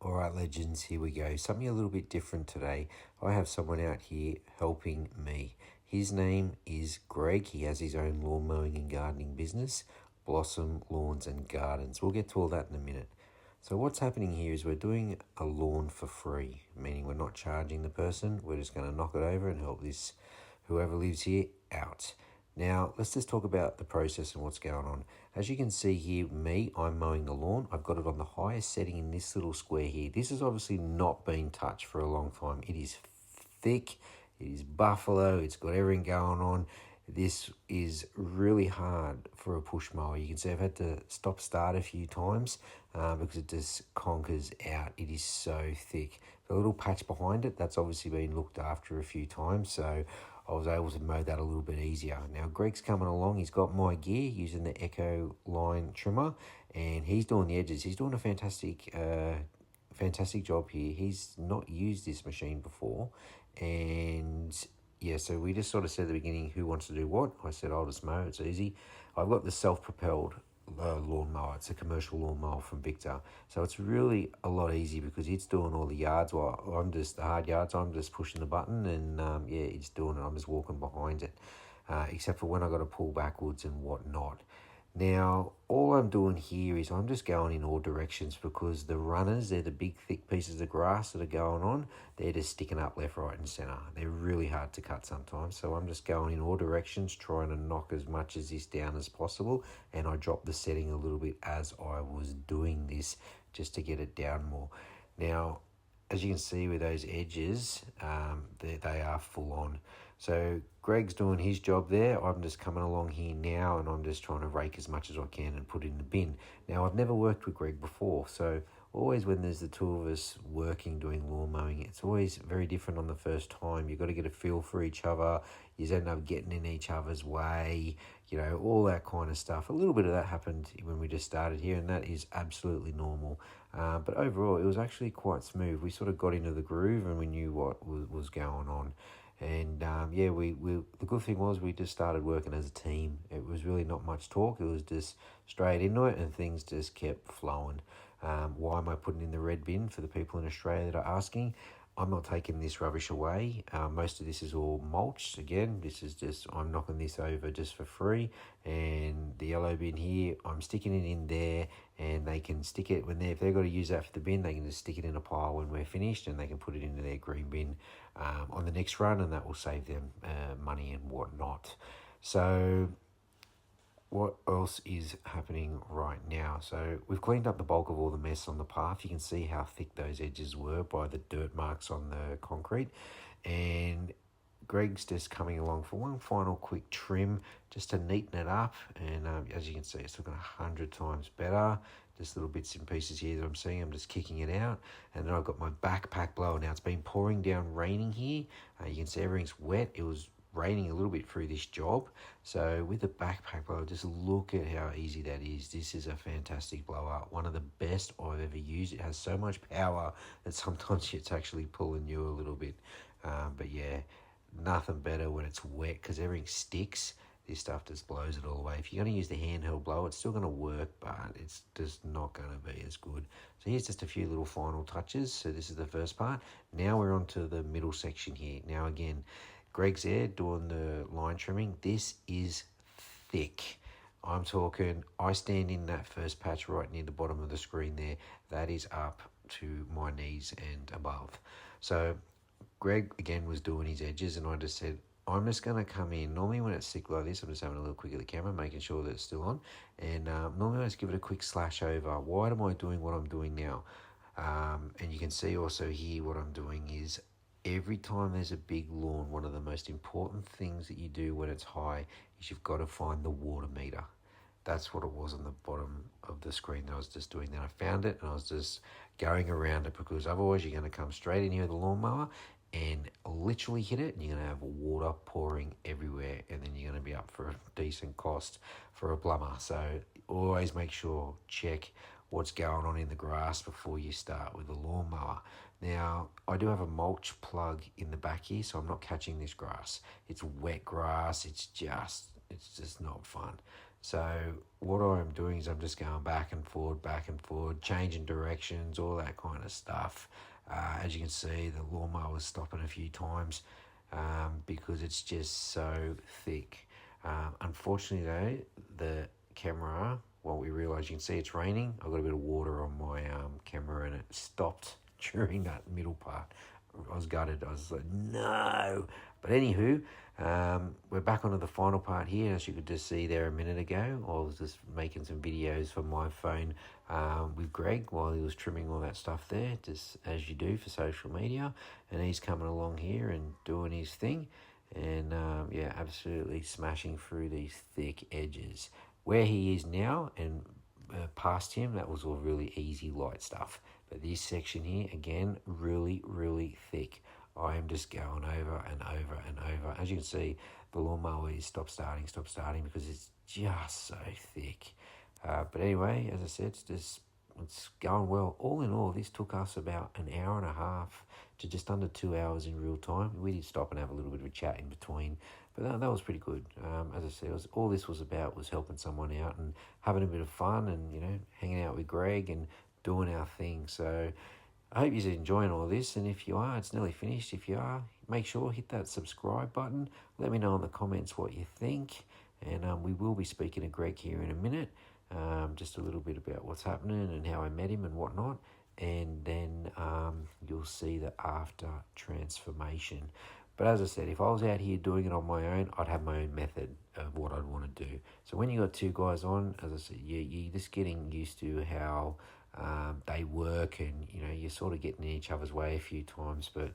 All right, legends, here we go. Something a little bit different today. I have someone out here helping me. His name is Greg. He has his own lawn mowing and gardening business, Blossom Lawns and Gardens. We'll get to all that in a minute. So what's happening here is we're doing a lawn for free, meaning we're not charging the person. We're just going to knock it over and help this whoever lives here out. Now, let's just talk about the process and what's going on. As you can see here, I'm mowing the lawn. I've got it on the highest setting in this little square here. This has obviously not been touched for a long time. It is thick, it is buffalo, it's got everything going on. This is really hard for a push mower. You can see I've had to stop start a few times because it just conquers out. It is so thick. The little patch behind it, that's obviously been looked after a few times, so I was able to mow that a little bit easier. Now Greg's coming along. He's got my gear using the Echo line trimmer, and he's doing the edges. He's doing a fantastic job here. He's not used this machine before, and yeah, so we just sort of said at the beginning who wants to do what. I said I'll just mow. It's easy. I've got the self-propelled lawnmower. It's a commercial lawnmower from Victor, so it's really a lot easier because it's doing all the yards while I'm just the hard yards. I'm just pushing the button, and yeah, it's doing it. I'm just walking behind it, except for when I got to pull backwards and whatnot. Now, all I'm doing here is I'm just going in all directions because the runners, they're the big thick pieces of grass that are going on. They're just sticking up left, right and centre. They're really hard to cut sometimes. So I'm just going in all directions, trying to knock as much of this down as possible. And I dropped the setting a little bit as I was doing this just to get it down more. Now, as you can see with those edges, they are full on. So Greg's doing his job there. I'm just coming along here now and I'm just trying to rake as much as I can and put it in the bin. Now, I've never worked with Greg before, so always when there's the two of us working, doing lawn mowing, it's always very different on the first time. You've got to get a feel for each other. You end up getting in each other's way, you know, all that kind of stuff. A little bit of that happened when we just started here, and that is absolutely normal. But overall, it was actually quite smooth. We sort of got into the groove and we knew what was going on. And yeah, the good thing was we just started working as a team. It was really not much talk. It was just straight into it and things just kept flowing. Why am I putting in the red bin for the people in Australia that are asking? I'm not taking this rubbish away. Most of this is all mulch. Again, this is just, I'm knocking this over just for free. And the yellow bin here, I'm sticking it in there and they can stick it if they've got to use that for the bin, they can just stick it in a pile when we're finished and they can put it into their green bin on the next run, and that will save them money and whatnot. So what else is happening right now? So we've cleaned up the bulk of all the mess on the path. You can see how thick those edges were by the dirt marks on the concrete. And Greg's just coming along for one final quick trim just to neaten it up. And as you can see, it's looking 100 times better. Just little bits and pieces here that I'm seeing. I'm just kicking it out. And then I've got my backpack blower. Now it's been pouring down, raining here. You can see everything's wet. It was raining a little bit through this job, so with the backpack blower, just look at how easy that is. This is a fantastic blower, one of the best I've ever used. It has so much power that sometimes it's actually pulling you a little bit, but yeah, nothing better when it's wet because everything sticks. This stuff just blows it all away. If you're going to use the handheld blower, it's still going to work, but it's just not going to be as good. So here's just a few little final touches. So this is the first part. Now we're on to the middle section here. Now again, Greg's there doing the line trimming. This is thick. I'm talking, I stand in that first patch right near the bottom of the screen there. That is up to my knees and above. So Greg, again, was doing his edges, and I just said, I'm just going to come in. Normally when it's thick like this, I'm just having a little quick at the camera, making sure that it's still on. And normally I just give it a quick slash over. Why am I doing what I'm doing now? And you can see also here what I'm doing is every time there's a big lawn, one of the most important things that you do when it's high is you've got to find the water meter. That's what it was on the bottom of the screen that I was just doing. Then I found it and I was just going around it because otherwise you're going to come straight in here with the lawnmower and literally hit it and you're going to have water pouring everywhere, and then you're going to be up for a decent cost for a plumber. So always make sure, check what's going on in the grass before you start with the lawnmower. Now, I do have a mulch plug in the back here, so I'm not catching this grass. It's wet grass. It's just not fun. So what I'm doing is I'm just going back and forward, changing directions, all that kind of stuff. As you can see, the lawnmower was stopping a few times because it's just so thick. Unfortunately though, the camera, well, we realise you can see it's raining. I've got a bit of water on my camera and it stopped during that middle part. I was gutted. I was like, no. But anywho, we're back onto the final part here. As you could just see there a minute ago, I was just making some videos for my phone with Greg while he was trimming all that stuff there, just as you do for social media. And he's coming along here and doing his thing. And yeah, absolutely smashing through these thick edges. Where he is now and past him, that was all really easy, light stuff. But this section here, again, really, really thick. I am just going over and over and over. As you can see, the lawnmower is stop starting because it's just so thick. But anyway, as I said, it's going well. All in all, this took us about an hour and a half to just under 2 hours in real time. We did stop and have a little bit of a chat in between, but that was pretty good. As I said, all this was about was helping someone out and having a bit of fun and, you know, hanging out with Greg and doing our thing. So I hope you're enjoying all this, and if you are, it's nearly finished. If you are, make sure hit that subscribe button. Let me know in the comments what you think, and we will be speaking to Greg here in a minute. Just a little bit about what's happening and how I met him and whatnot, and then you'll see the after transformation. But as I said, if I was out here doing it on my own, I'd have my own method of what I'd want to do. So when you got two guys on, as I said, you're just getting used to how they work, and you know, you're sort of getting in each other's way a few times. But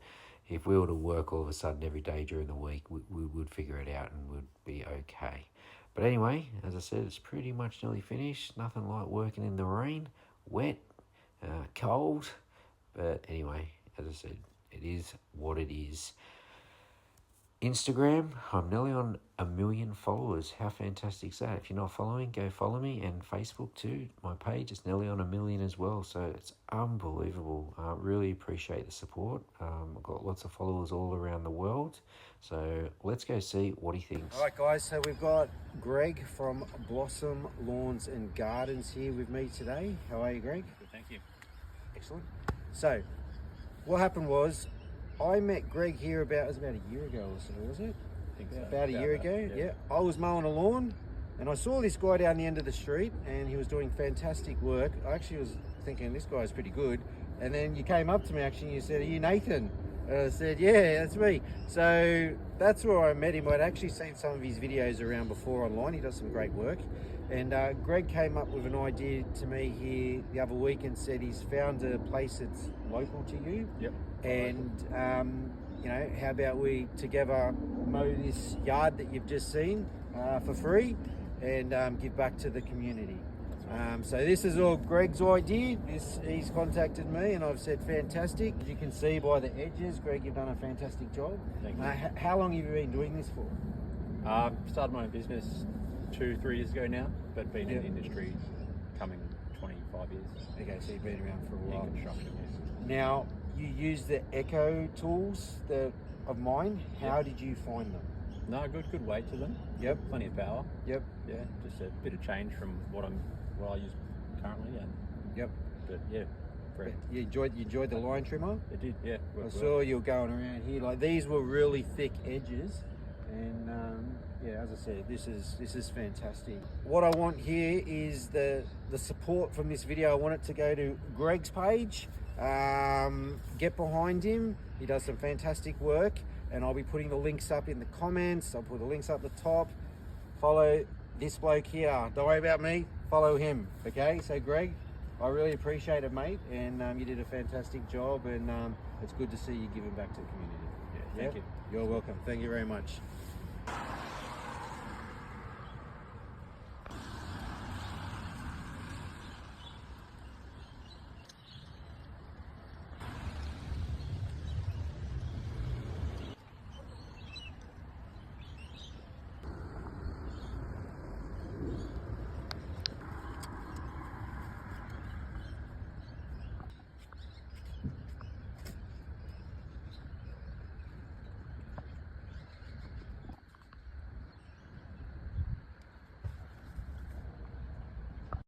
if we were to work all of a sudden every day during the week, we would figure it out and would be okay. But anyway, as I said, it's pretty much nearly finished. Nothing like working in the rain, wet, cold. But anyway, as I said, it is what it is. Instagram, I'm nearly on 1 million followers. How fantastic is that? If you're not following, go follow me. And Facebook too, my page is nearly on 1 million as well. So it's unbelievable. I really appreciate the support. I've got lots of followers all around the world. So let's go see what he thinks. All right, guys, so we've got Greg from Blossom Lawns and Gardens here with me today. How are you, Greg? Good, thank you. Excellent. So what happened was, I met Greg here it was about a year ago or so, was it? I think so. About a year ago, yeah. I was mowing a lawn and I saw this guy down the end of the street and he was doing fantastic work. I actually was thinking, this guy's pretty good. And then you came up to me actually and you said, are you Nathan? And I said, yeah, that's me. So that's where I met him. I'd actually seen some of his videos around before online. He does some great work. And Greg came up with an idea to me here the other week and said he's found a place that's local to you. Yep. And, you know, how about we together mow this yard that you've just seen for free and give back to the community. So this is all Greg's idea. He's contacted me and I've said fantastic. As you can see by the edges, Greg, you've done a fantastic job. Thank you. How long have you been doing this for? Started my own business 2-3 years ago now, but been in the industry coming 25 years. Okay, so you've been around for a while. In construction, yes. Now, you use the Echo tools of mine. How did you find them? No, good weight to them. Yep. Plenty of power. Yep. Yeah, just a bit of change from what I use currently. And yep. But yeah, great. You enjoyed the line trimmer? It did, yeah. I saw you going around here. Like, these were really thick edges, and yeah, as I said, this is fantastic. What I want here is the support from this video. I want it to go to Greg's page. Get behind him. He does some fantastic work, and I'll be putting the links up in the comments. I'll put the links up the top. Follow this bloke here. Don't worry about me. Follow him. Okay. So Greg, I really appreciate it, mate, and you did a fantastic job, and it's good to see you giving back to the community. Yeah, thank you. You're welcome. Thank you very much.